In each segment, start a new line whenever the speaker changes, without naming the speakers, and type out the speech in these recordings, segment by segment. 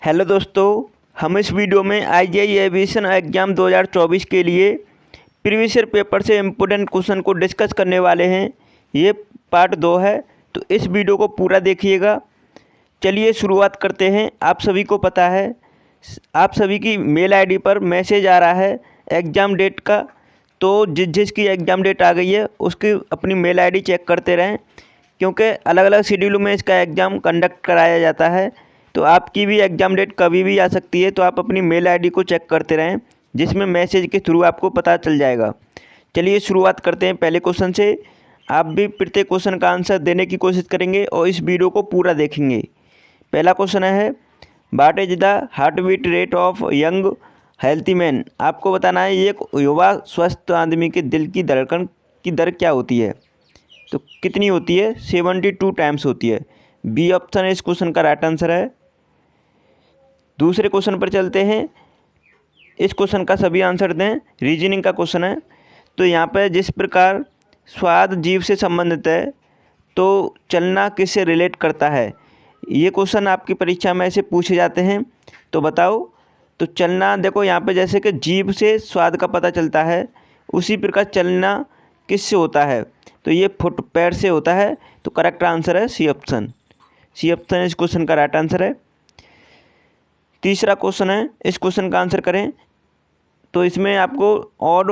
Hello दोस्तों, हम इस वीडियो में आईजीआई एविएशन एग्ज़ाम 2024 के लिए प्रीवियस ईयर पेपर से इम्पोर्टेंट क्वेश्चन को डिस्कस करने वाले हैं। ये पार्ट 2 है, तो इस वीडियो को पूरा देखिएगा। चलिए शुरुआत करते हैं। आप सभी को पता है, आप सभी की मेल आईडी पर मैसेज आ रहा है एग्ज़ाम डेट का। तो जिसकी एग्ज़ाम डेट आ गई है उसकी अपनी मेल आईडी चेक करते रहें, क्योंकि अलग अलग शेड्यूल में इसका एग्ज़ाम कंडक्ट कराया जाता है। तो आपकी भी एग्ज़ाम डेट कभी भी आ सकती है, तो आप अपनी मेल आईडी को चेक करते रहें, जिसमें मैसेज के थ्रू आपको पता चल जाएगा। चलिए शुरुआत करते हैं पहले क्वेश्चन से। आप भी प्रत्येक क्वेश्चन का आंसर देने की कोशिश करेंगे और इस वीडियो को पूरा देखेंगे। पहला क्वेश्चन है, what is the heartbeat rate of young healthy man. आपको बताना है एक युवा स्वस्थ आदमी के दिल की धड़कन की दर क्या होती है। तो कितनी होती है? 72 टाइम्स होती है। बी ऑप्शन इस क्वेश्चन का राइट आंसर है। दूसरे क्वेश्चन पर चलते हैं। इस क्वेश्चन का सभी आंसर दें, रीजनिंग का क्वेश्चन है। तो यहाँ पर जिस प्रकार स्वाद जीव से संबंधित है, तो चलना किससे रिलेट करता है। ये क्वेश्चन आपकी परीक्षा में ऐसे पूछे जाते हैं, तो बताओ। तो चलना, देखो यहाँ पे जैसे कि जीभ से स्वाद का पता चलता है, उसी प्रकार चलना किससे होता है। तो ये फुट पैर से होता है। तो करेक्ट आंसर है सी ऑप्शन। सी ऑप्शन इस क्वेश्चन का राइट आंसर है। तीसरा क्वेश्चन है, इस क्वेश्चन का आंसर करें। तो इसमें आपको ऑड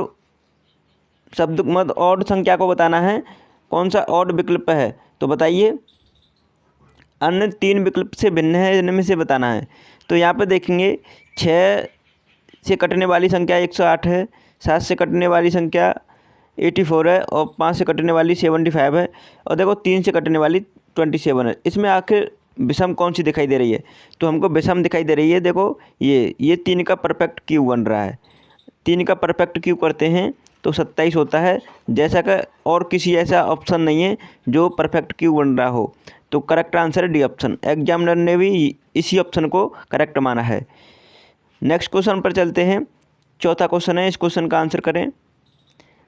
शब्द ऑड संख्या को बताना है, कौन सा ऑड विकल्प है। तो बताइए, अन्य 3 विकल्प से भिन्न है, इनमें से बताना है। तो यहाँ पे देखेंगे 6 से कटने वाली संख्या 108 है, 7 से कटने वाली संख्या 84 है और 5 से कटने वाली 75 है, और देखो 3 से कटने वाली 27 है। इसमें आखिर विषम कौन सी दिखाई दे रही है। तो हमको विषम दिखाई दे रही है। देखो ये 3 का परफेक्ट क्यूब बन रहा है। 3 का परफेक्ट क्यूब करते हैं तो 27 होता है। जैसा कि और किसी ऐसा ऑप्शन नहीं है जो परफेक्ट क्यूब बन रहा हो। तो करेक्ट आंसर है डी ऑप्शन। एग्जामिनर ने भी इसी ऑप्शन को करेक्ट माना है। नेक्स्ट क्वेश्चन पर चलते हैं। चौथा क्वेश्चन है, इस क्वेश्चन का आंसर करें।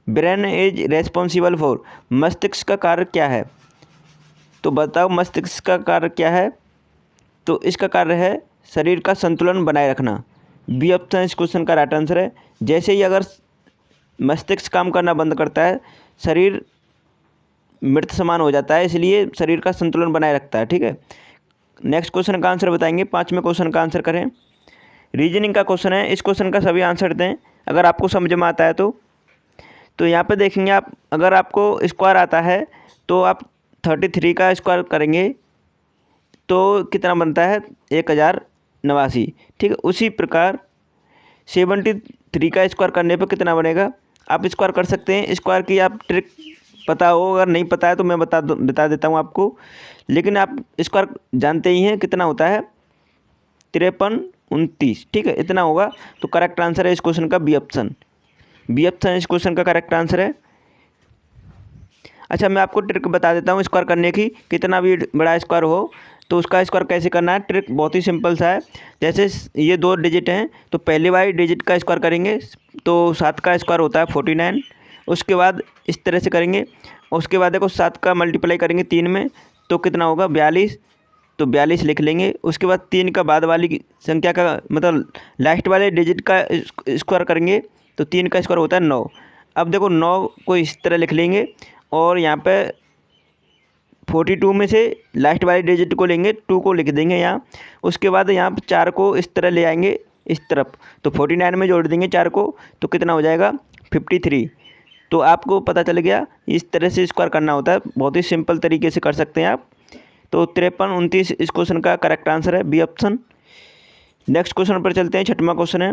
Brain is responsible for. मस्तिष्क का कार्य क्या है। तो बताओ मस्तिष्क का कार्य क्या है। तो इसका कार्य है शरीर का संतुलन बनाए रखना। बी ऑप्शन इस क्वेश्चन का राइट आंसर है। जैसे ही अगर मस्तिष्क काम करना बंद करता है, शरीर मृत समान हो जाता है, इसलिए शरीर का संतुलन बनाए रखता है। ठीक है, नेक्स्ट क्वेश्चन का आंसर बताएंगे। 5वें क्वेश्चन का आंसर करें। रीजनिंग का क्वेश्चन है, इस क्वेश्चन का सभी आंसर दें अगर आपको समझ में आता है तो यहाँ पे देखेंगे आप, अगर आपको स्क्वायर आता है तो आप 33 का स्क्वायर करेंगे तो कितना बनता है 1089। ठीक है, उसी प्रकार 73 का स्क्वायर करने पर कितना बनेगा, आप स्क्वायर कर सकते हैं। स्क्वायर की आप ट्रिक पता हो, अगर नहीं पता है तो मैं बता देता हूँ आपको, लेकिन आप स्क्वायर जानते ही हैं कितना होता है 5329। ठीक है, इतना होगा। तो करेक्ट आंसर है इस क्वेश्चन का बी ऑप्शन। बी ऑप्शन इस क्वेश्चन का करेक्ट आंसर है। अच्छा, मैं आपको ट्रिक बता देता हूँ स्क्वायर करने की। कितना भी बड़ा स्क्वायर हो तो उसका स्क्वायर कैसे करना है। ट्रिक बहुत ही सिंपल सा है। जैसे ये 2 डिजिट हैं, तो पहले वाली डिजिट का स्क्वायर करेंगे तो 7 का स्क्वायर होता है 49। उसके बाद इस तरह से करेंगे, उसके बाद देखो 7 का मल्टीप्लाई करेंगे 3 में तो कितना होगा 42। तो 42 लिख लेंगे। उसके बाद 3 का बाद वाली संख्या का मतलब लास्ट वाले डिजिट का स्क्वायर करेंगे तो 3 का स्क्वायर होता है 9। अब देखो 9 को इस तरह लिख लेंगे और यहाँ पे 42 में से लास्ट वाले डिजिट को लेंगे, 2 को लिख देंगे यहाँ। उसके बाद यहाँ पर 4 को इस तरह ले आएंगे इस तरफ, तो 49 में जोड़ देंगे 4 को, तो कितना हो जाएगा 53। तो आपको पता चल गया इस तरह से स्क्वायर करना होता है। बहुत ही सिंपल तरीके से कर सकते हैं आप। तो 5329 इस क्वेश्चन का करेक्ट आंसर है, बी ऑप्शन। नेक्स्ट क्वेश्चन पर चलते हैं। 6वां क्वेश्चन है,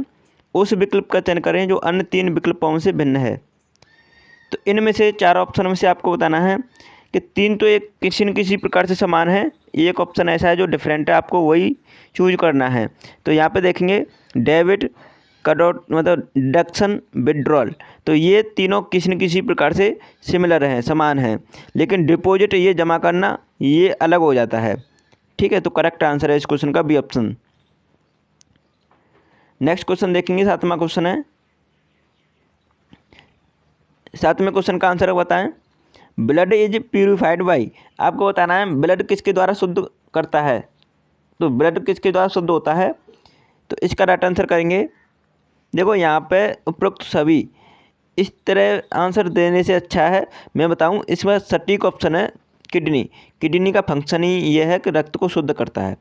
उस विकल्प का चयन करें जो अन्य 3 विकल्पों से भिन्न है। तो इनमें से 4 ऑप्शन में से आपको बताना है कि 3 तो एक किसी न किसी प्रकार से समान है, एक ऑप्शन ऐसा है जो डिफरेंट है, आपको वही चूज करना है। तो यहाँ पे देखेंगे डेबिट कटआउट मतलब डिडक्शन विड्रॉल, तो ये तीनों किसी न किसी प्रकार से सिमिलर हैं, समान हैं। लेकिन डिपॉजिट ये जमा करना ये अलग हो जाता है। ठीक है, तो करेक्ट आंसर है इस क्वेश्चन का बी ऑप्शन। नेक्स्ट क्वेश्चन देखेंगे। 7वां क्वेश्चन है। 7वें क्वेश्चन का आंसर बताएं। Blood is purified by. आपको बताना है ब्लड किसके द्वारा शुद्ध करता है। तो ब्लड किसके द्वारा शुद्ध होता है? तो इसका राइट आंसर करेंगे, देखो यहाँ पे उपरोक्त सभी इस तरह आंसर देने से अच्छा है मैं बताऊं, इसमें सटीक ऑप्शन है किडनी। किडनी का फंक्शन ही ये है कि रक्त को शुद्ध करता है।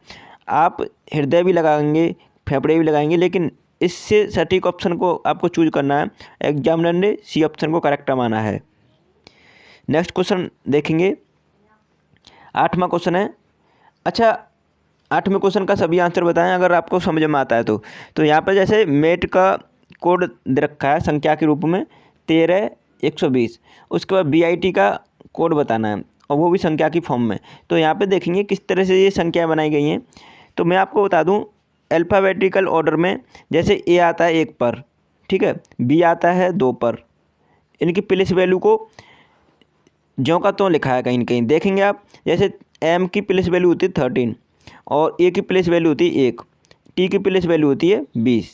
आप हृदय भी लगाएंगे, फेफड़े भी लगाएंगे, लेकिन इससे सटीक ऑप्शन को आपको चूज करना है। एग्जामिनर ने सी ऑप्शन को करेक्ट माना है। नेक्स्ट क्वेश्चन देखेंगे, 8वां क्वेश्चन है। अच्छा, 8वें क्वेश्चन का सभी आंसर बताएं अगर आपको समझ में आता है तो यहाँ पर जैसे मेट का कोड दे रखा है संख्या के रूप में 13120, उसके बाद BIT का कोड बताना है और वो भी संख्या की फॉर्म में। तो यहाँ पे देखेंगे किस तरह से ये संख्याएं बनाई गई हैं। तो मैं आपको बता दूं, अल्फ़ाबेटिकल ऑर्डर में जैसे A आता है 1 पर, ठीक है, B आता है 2 पर, इनकी प्लेस वैल्यू को ज्यों का त्यों लिखा है कहीं न कहीं। देखेंगे आप, जैसे M की प्लेस वैल्यू होती है 13 और A की प्लेस वैल्यू होती है 1, T की प्लेस वैल्यू होती है 20।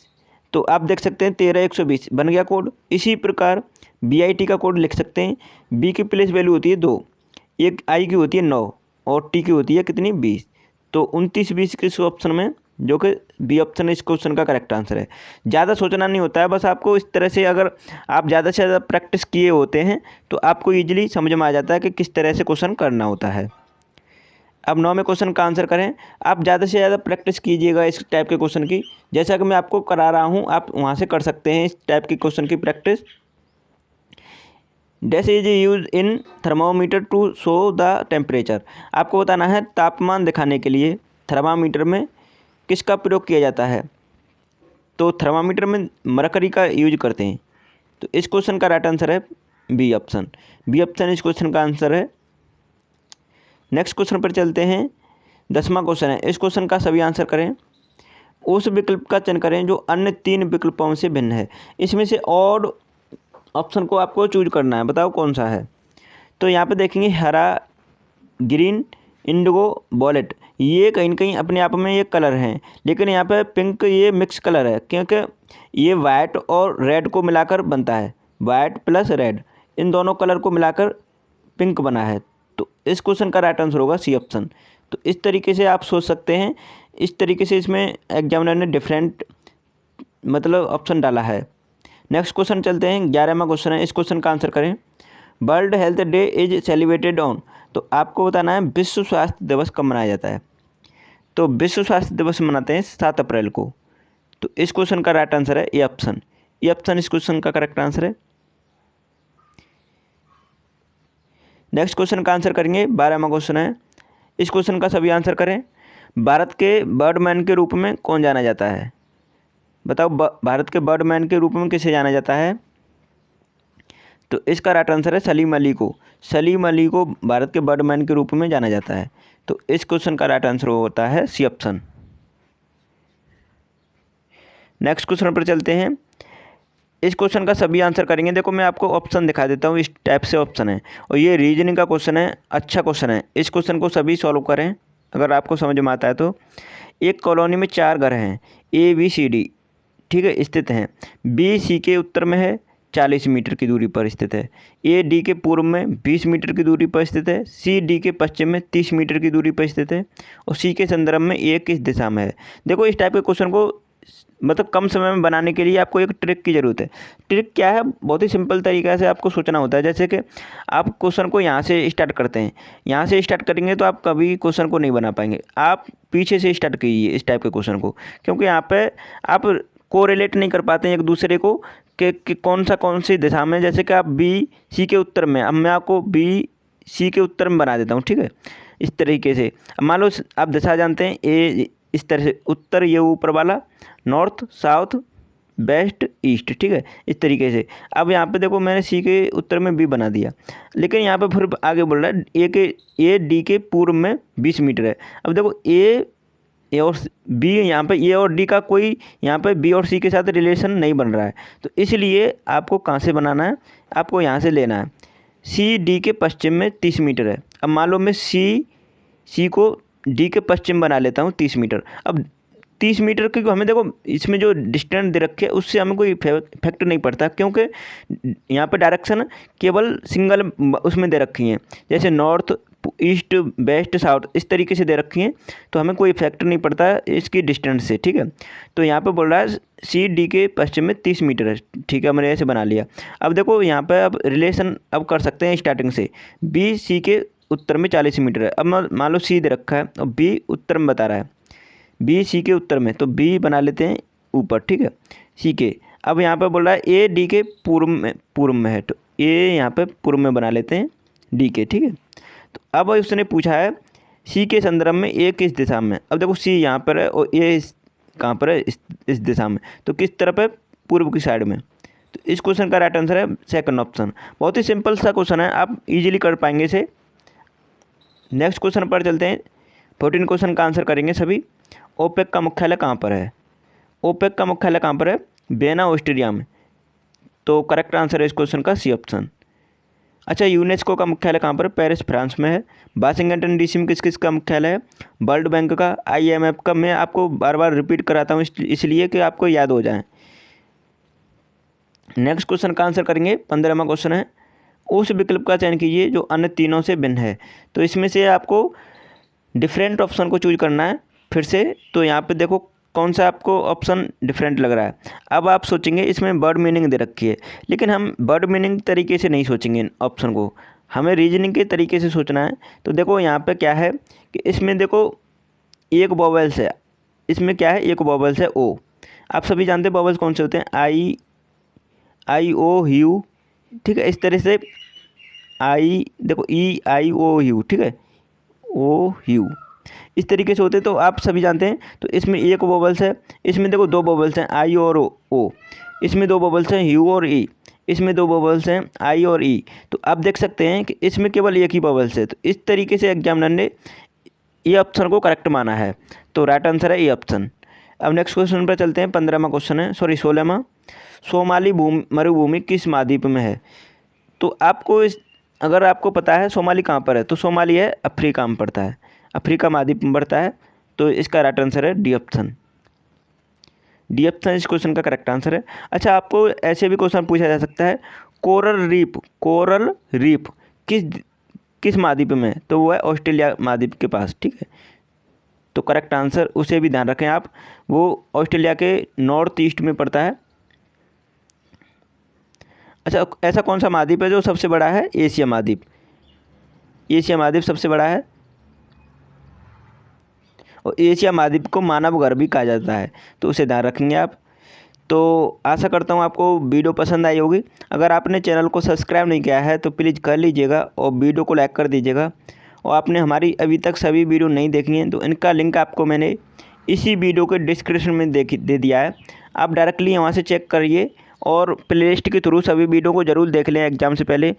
तो आप देख सकते हैं 13120 बन गया कोड। इसी प्रकार BIT का कोड लिख सकते हैं। B की प्लेस वैल्यू होती है 2, एक I की होती है 9 और T की होती है कितनी 20। तो 2920 किस ऑप्शन में, जो कि B ऑप्शन इस क्वेश्चन का करेक्ट आंसर है। ज़्यादा सोचना नहीं होता है, बस आपको इस तरह से अगर आप ज़्यादा से ज़्यादा प्रैक्टिस किए होते हैं तो आपको ईजिली समझ में आ जाता है कि किस तरह से क्वेश्चन करना होता है। अब 9वें क्वेश्चन का आंसर करें। आप ज़्यादा से ज़्यादा प्रैक्टिस कीजिएगा इस टाइप के क्वेश्चन की, जैसा कि मैं आपको करा रहा हूँ आप वहाँ से कर सकते हैं इस टाइप के क्वेश्चन की practice. Dash is use in thermometer to show the temperature. आपको बताना है तापमान दिखाने के लिए थर्मामीटर में किसका प्रयोग किया जाता है। तो थर्मामीटर में मरकरी का यूज करते हैं। तो इस क्वेश्चन का राइट आंसर है B ऑप्शन। B ऑप्शन इस क्वेश्चन का आंसर है। नेक्स्ट क्वेश्चन पर चलते हैं। 10वां क्वेश्चन है। इस क्वेश्चन का सभी आंसर करें। उस विकल्प का चयन करें जो अन्य 3 विकल्पों से भिन्न है। इसमें से ऑड ऑप्शन को आपको चूज करना है, बताओ कौन सा है। तो यहाँ पे देखेंगे हरा, ग्रीन, इंडिगो, वॉलेट, ये कहीं न कहीं अपने आप में ये कलर हैं, लेकिन यहाँ पे पिंक ये मिक्स कलर है क्योंकि ये वाइट और रेड को मिलाकर बनता है। वाइट प्लस रेड, इन दोनों कलर को मिलाकर पिंक बना है। तो इस क्वेश्चन का राइट आंसर होगा C ऑप्शन। तो इस तरीके से आप सोच सकते हैं। इस तरीके से इसमें एग्जामिनर ने डिफरेंट मतलब ऑप्शन डाला है। नेक्स्ट क्वेश्चन चलते हैं। 11वां क्वेश्चन है। इस क्वेश्चन का आंसर करें। World health day is celebrated on. तो आपको बताना है विश्व स्वास्थ्य दिवस कब मनाया जाता है। तो विश्व स्वास्थ्य दिवस मनाते हैं 7 अप्रैल को। तो इस क्वेश्चन का राइट आंसर है ए ऑप्शन। ए ऑप्शन इस क्वेश्चन का करेक्ट आंसर है। नेक्स्ट क्वेश्चन का आंसर करेंगे। 12वां क्वेश्चन है। इस क्वेश्चन का सभी आंसर करें। भारत के बर्डमैन के रूप में कौन जाना जाता है। बताओ भारत के बर्डमैन के रूप में किसे जाना जाता है। तो इसका राइट आंसर है सलीम अली को। सलीम अली को भारत के बर्डमैन के रूप में जाना जाता है। तो इस क्वेश्चन का राइट आंसर होता है C ऑप्शन। नेक्स्ट क्वेश्चन पर चलते हैं। इस क्वेश्चन का सभी आंसर करेंगे। देखो मैं आपको ऑप्शन दिखा देता हूँ, इस टाइप से ऑप्शन है और ये रीजनिंग का क्वेश्चन है। अच्छा क्वेश्चन है। इस क्वेश्चन को सभी सॉल्व करें अगर आपको समझ में आता है तो। एक कॉलोनी में 4 घर हैं A B C D, ठीक है, स्थित हैं। B C के उत्तर में है, 40 मीटर की दूरी पर स्थित है। A D के पूर्व में 20 मीटर की दूरी पर स्थित है। C D के पश्चिम में 30 मीटर की दूरी पर स्थित है और C के संदर्भ में A किस दिशा में है। देखो इस टाइप के क्वेश्चन को मतलब कम समय में बनाने के लिए आपको एक ट्रिक की ज़रूरत है। ट्रिक क्या है, बहुत ही सिंपल तरीक़े से आपको सोचना होता है। जैसे कि आप क्वेश्चन को यहाँ से स्टार्ट करते हैं, यहाँ से स्टार्ट करेंगे तो आप कभी क्वेश्चन को नहीं बना पाएंगे। आप पीछे से स्टार्ट कीजिए इस टाइप के क्वेश्चन को, क्योंकि यहाँ पे आप कोरिलेट नहीं कर पाते हैं एक दूसरे को कि कौन सी दिशा में। जैसे कि आप B C के उत्तर में, अब मैं आपको B C के उत्तर में बना देता हूँ, ठीक है। इस तरीके से अब मान लो आप दिशा जानते हैं A, इस तरह से उत्तर ये ऊपर वाला, नॉर्थ, साउथ, वेस्ट, ईस्ट, ठीक है, इस तरीके से। अब यहाँ पे देखो मैंने C के उत्तर में B बना दिया, लेकिन यहाँ पे फिर आगे बोल रहा है A D के पूर्व में 20 मीटर है। अब देखो A और B, यहाँ पे A और D का कोई यहाँ पे B और C के साथ रिलेशन नहीं बन रहा है। तो इसलिए आपको कहाँ से बनाना है, आपको यहाँ से लेना है। C D के पश्चिम में 30 मीटर है। अब मान लो मैं C को D के पश्चिम बना लेता हूँ 30 मीटर। अब 30 मीटर की हमें देखो इसमें जो डिस्टेंस दे रखे है उससे हमें कोई इफेक्ट नहीं पड़ता, क्योंकि यहाँ पे डायरेक्शन केवल सिंगल उसमें दे रखी हैं। जैसे नॉर्थ, ईस्ट वेस्ट साउथ इस तरीके से दे रखी हैं, तो हमें कोई इफेक्ट नहीं पड़ता है इसकी डिस्टेंस से, ठीक है। तो यहाँ पे बोल रहा है सी डी के पश्चिम में 30 मीटर है, ठीक है, मैंने ऐसे बना लिया। अब देखो यहाँ पे अब रिलेशन अब कर सकते हैं स्टार्टिंग से, बी सी के उत्तर में 40 मीटर है। अब मान लो सी दे रखा है और बी उत्तर में बता रहा है, बी सी के उत्तर में, तो बी बना लेते हैं ऊपर, ठीक है, सी के। अब यहाँ पे बोल रहा है ए डी के पूर्व में है, तो ए यहाँ पे पूर्व में बना लेते हैं डी के, ठीक है। तो अब उसने पूछा है सी के संदर्भ में ए किस दिशा में। अब देखो सी यहाँ पर है और ए कहाँ पर है, इस दिशा में, तो किस तरफ है, पूर्व की साइड में। तो इस क्वेश्चन का राइट आंसर है सेकंड ऑप्शन। बहुत ही सिंपल सा क्वेश्चन है, आप इजीली कर पाएंगे इसे। नेक्स्ट क्वेश्चन पर चलते हैं। 14 क्वेश्चन का आंसर करेंगे सभी। ओपेक का मुख्यालय कहाँ पर है? ओपेक का मुख्यालय कहाँ पर है? वियना ऑस्ट्रिया में। तो करेक्ट आंसर है इस क्वेश्चन का सी ऑप्शन। अच्छा, यूनेस्को का मुख्यालय कहाँ पर है? पेरिस फ्रांस में है। वाशिंगटन डीसी में किस किस का मुख्यालय है? वर्ल्ड बैंक का, IMF का। मैं आपको बार बार रिपीट कराता हूँ इसलिए कि आपको याद हो जाए। नेक्स्ट क्वेश्चन का आंसर करेंगे। 15वां क्वेश्चन है, उस विकल्प का चयन कीजिए जो अन्य तीनों से भिन्न है। तो इसमें से आपको डिफरेंट ऑप्शन को चूज करना है फिर से। तो यहाँ पे देखो कौन सा आपको ऑप्शन डिफरेंट लग रहा है। अब आप सोचेंगे इसमें वर्ड मीनिंग दे रखी है, लेकिन हम वर्ड मीनिंग तरीके से नहीं सोचेंगे ऑप्शन को, हमें रीजनिंग के तरीके से सोचना है। तो देखो यहाँ पे क्या है कि इसमें देखो एक वोवेल्स है, इसमें क्या है, एक वोवेल्स है ओ। आप सभी जानते हैं वोवेल्स कौन से होते हैं, आई ओ यू, ठीक है। इस तरह से आई देखो EIO U, ठीक है, OU इस तरीके से होते हैं, तो आप सभी जानते हैं। तो इसमें एक वोवेल्स है, इसमें देखो दो वोवेल्स हैं I और O, इसमें दो वोवेल्स हैं U और E, इसमें दो वोवेल्स हैं I और E। तो आप देख सकते हैं कि इसमें केवल एक ही वोवेल्स है। तो इस तरीके से एग्जामिनर ने ये ऑप्शन को करेक्ट माना है, तो राइट आंसर है ये ऑप्शन। अब नेक्स्ट क्वेश्चन पर चलते हैं। 15वां क्वेश्चन है, 16वां। सोमाली मरुभूमि किस महाद्वीप में है? तो आपको अगर आपको पता है सोमाली कहाँ पर है, तो सोमाली है अफ्रीका में पड़ता है, अफ्रीका महाद्वीप में पड़ता है। तो इसका राइट आंसर है डी ऑप्शन। डी ऑप्शन इस क्वेश्चन का करेक्ट आंसर है। अच्छा, आपको ऐसे भी क्वेश्चन पूछा जा सकता है, कोरल रीफ किस महाद्वीप में है? तो वो है ऑस्ट्रेलिया महाद्वीप के पास, ठीक है। तो करेक्ट आंसर उसे भी ध्यान रखें आप, वो ऑस्ट्रेलिया के नॉर्थ ईस्ट में पड़ता है। अच्छा, ऐसा कौन सा महाद्वीप है जो सबसे बड़ा है? एशिया महाद्वीप। एशिया महाद्वीप सबसे बड़ा है, और एशिया महाद्वीप को मानव घर भी कहा जाता है, तो उसे ध्यान रखेंगे आप। तो आशा करता हूँ आपको वीडियो पसंद आई होगी। अगर आपने चैनल को सब्सक्राइब नहीं किया है तो प्लीज़ कर लीजिएगा और वीडियो को लाइक कर दीजिएगा। और आपने हमारी अभी तक सभी वीडियो नहीं देखी हैं तो इनका लिंक आपको मैंने इसी वीडियो के डिस्क्रिप्शन में दे दिया है, आप डायरेक्टली वहाँ से चेक करिए और प्लेलिस्ट के थ्रू सभी वीडियो को ज़रूर देख लें एग्ज़ाम से पहले।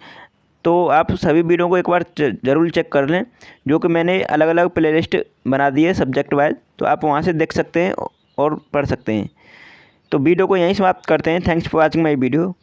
तो आप सभी वीडियो को एक बार ज़रूर चेक कर लें, जो कि मैंने अलग अलग प्लेलिस्ट बना दी है सब्जेक्ट वाइज, तो आप वहाँ से देख सकते हैं और पढ़ सकते हैं। तो वीडियो को यहीं समाप्त करते हैं। Thanks for watching my video.